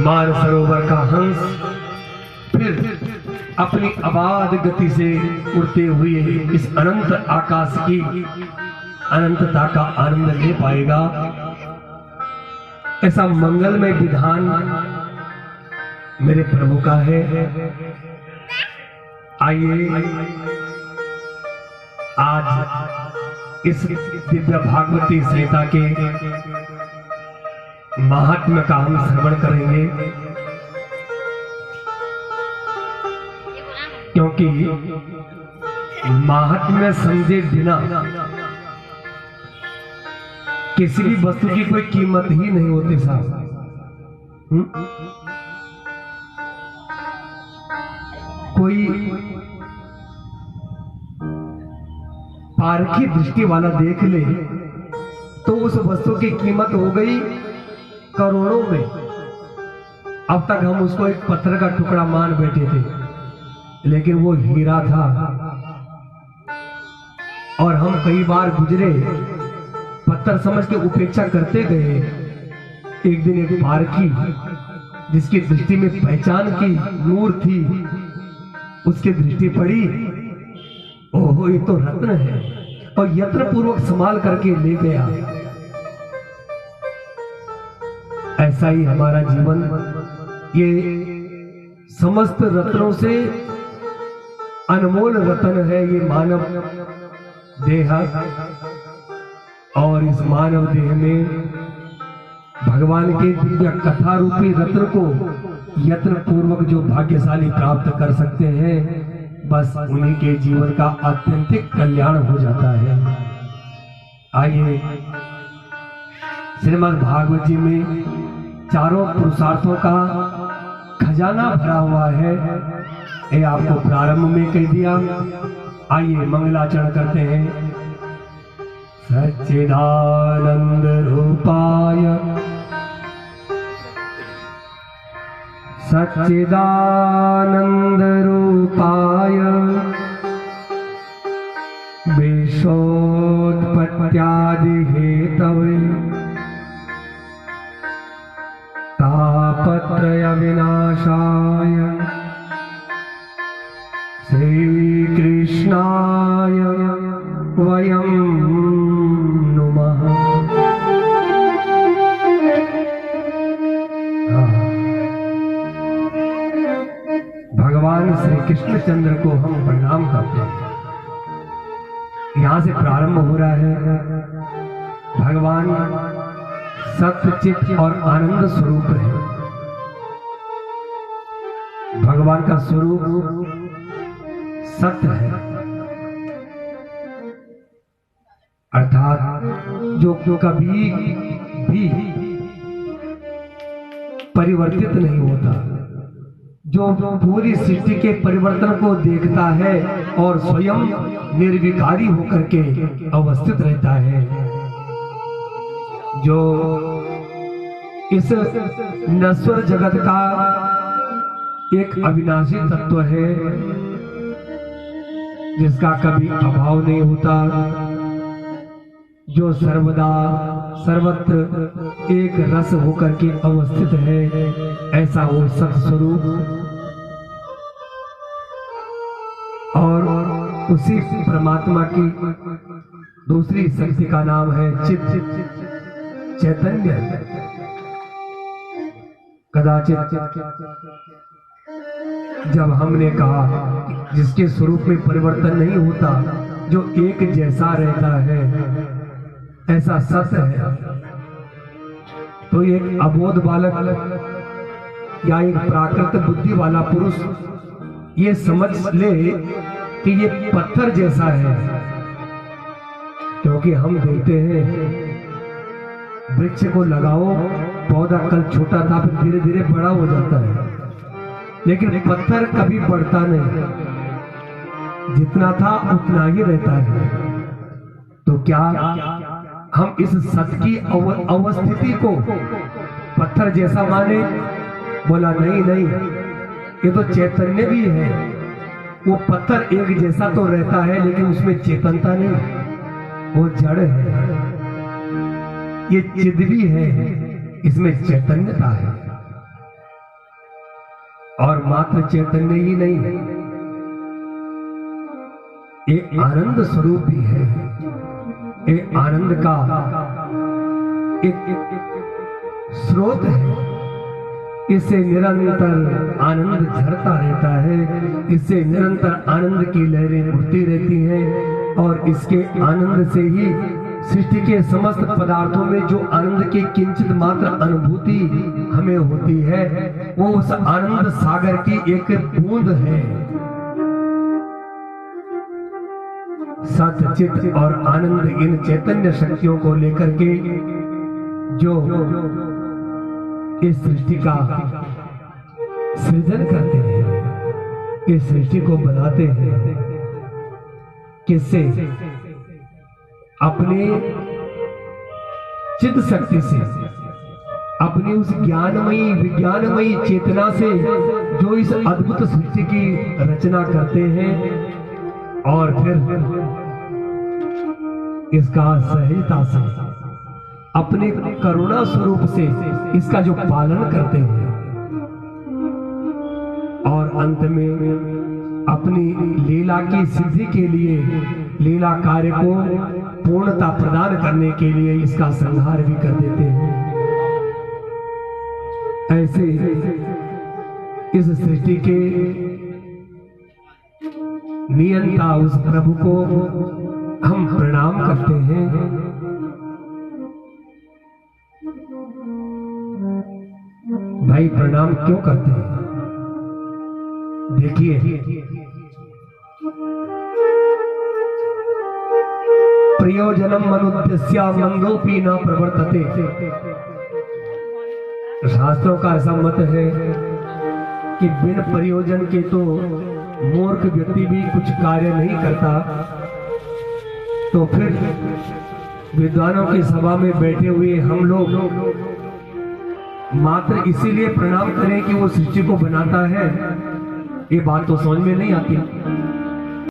मानसरोवर का हंस फिर अपनी अबाध गति से उड़ते हुए इस अनंत आकाश की अनंतता का आनंद ले पाएगा, ऐसा मंगलमय विधान मेरे प्रभु का है। आइए आज इस दिव्य भागवती संहिता के महात्म्य का हम श्रवण करेंगे, क्योंकि महात्म्य समझे बिना किसी भी वस्तु की कोई कीमत ही नहीं होती साहब। कोई पारखी दृष्टि वाला देख ले तो उस वस्तु की कीमत हो गई करोड़ों में। अब तक हम उसको एक पत्थर का टुकड़ा मान बैठे थे, लेकिन वो हीरा था। और हम कई बार गुजरे, पत्थर समझ के उपेक्षा करते गए। एक दिन एक पारखी जिसकी दृष्टि में पहचान की नूर थी, उसकी दृष्टि पड़ी, ओहो ये तो रत्न है, और यत्न पूर्वक संभाल करके ले गया। ऐसा ही हमारा जीवन ये समस्त रत्नों से अनमोल रत्न है, ये मानव देह। और इस मानव देह में भगवान के दिव्य कथा रूपी रत्न को यत्न पूर्वक जो भाग्यशाली प्राप्त कर सकते हैं, बस उन्हीं के जीवन का आत्यंतिक कल्याण हो जाता है। आइए श्रीमद् भागवत जी में चारों पुरुषार्थों का खजाना भरा हुआ है, ये आपको प्रारंभ में कह दिया। आइए मंगलाचरण करते हैं। सच्चिदानंद रूपाय सच्चिदानंद रूपाय विश्वोत्पत्त्यादि हेतवे तापत्रय विनाशाय श्री कृष्णाय वयं नुमः। भगवान श्री कृष्णचंद्र को हम प्रणाम करते हैं। यहां से प्रारंभ हो रहा है। भगवान सत्य चित्त और आनंद स्वरूप है। भगवान का स्वरूप सत्य है, अर्थात जो कभी भी परिवर्तित नहीं होता, जो पूरी सृष्टि के परिवर्तन को देखता है और स्वयं निर्विकारी होकर के अवस्थित रहता है, जो इस नश्वर जगत का एक अविनाशी तत्व है, जिसका कभी अभाव नहीं होता, जो सर्वदा सर्वत्र एक रस होकर के अवस्थित है, ऐसा वो सत्स्वरूप। और उसी परमात्मा की दूसरी शक्ति का नाम है चित, चैतन्य। कदाचित जब हमने कहा जिसके स्वरूप में परिवर्तन नहीं होता, जो एक जैसा रहता है, ऐसा सत्य है, तो एक अबोध बालक या एक प्राकृत बुद्धि वाला पुरुष ये समझ ले कि ये पत्थर जैसा है। क्योंकि हम देखते हैं वृक्ष को लगाओ, पौधा कल छोटा था फिर धीरे धीरे बड़ा हो जाता है, लेकिन पत्थर कभी बढ़ता नहीं, जितना था उतना ही रहता है। तो क्या हम इस सत्य की अवस्थिति को पत्थर जैसा माने? बोला नहीं नहीं, ये तो चैतन्य भी है। वो पत्थर एक जैसा तो रहता है, लेकिन उसमें चेतनता नहीं, वो जड़ है। ये चिद भी है, इसमें चैतन्यता है। और मात्र चैतन्य ही नहीं, एक आनंद स्वरूप भी है। एक आनंद का एक स्रोत है। इससे निरंतर आनंद झरता रहता है, इससे निरंतर आनंद की लहरें उठती रहती हैं, और इसके आनंद से ही सृष्टि के समस्त पदार्थों में जो आनंद की किंचित मात्र अनुभूति हमें होती है, वो उस आनंद सागर की एक बूंद है। सत्य, चित्त और आनंद, इन चैतन्य शक्तियों को लेकर के जो इस सृष्टि का सृजन करते हैं, इस सृष्टि को बनाते हैं, किससे? अपने चित्त शक्ति से, अपनी उस ज्ञानमयी विज्ञानमयी चेतना से, जो इस अद्भुत सृष्टि की रचना करते हैं, और फिर इसका सहजता से, अपने करुणा स्वरूप से इसका जो पालन करते हैं, और अंत में अपनी लीला की सिद्धि के लिए, लीला कार्य को पूर्णता प्रदान करने के लिए इसका संहार भी कर देते हैं। ऐसे इस सृष्टि के नियंता उस प्रभु को हम प्रणाम करते हैं। भाई, प्रणाम क्यों करते हैं? देखिए, प्रयोजनम मनुद्देश्य मंदोपि न प्रवर्तते। शास्त्रों का ऐसा मत है कि बिन प्रयोजन के तो मूर्ख व्यक्ति भी कुछ कार्य नहीं करता। तो फिर विद्वानों की सभा में बैठे हुए हम लोग मात्र इसीलिए प्रणाम करें कि वो सृष्टि को बनाता है, ये बात तो समझ में नहीं आती।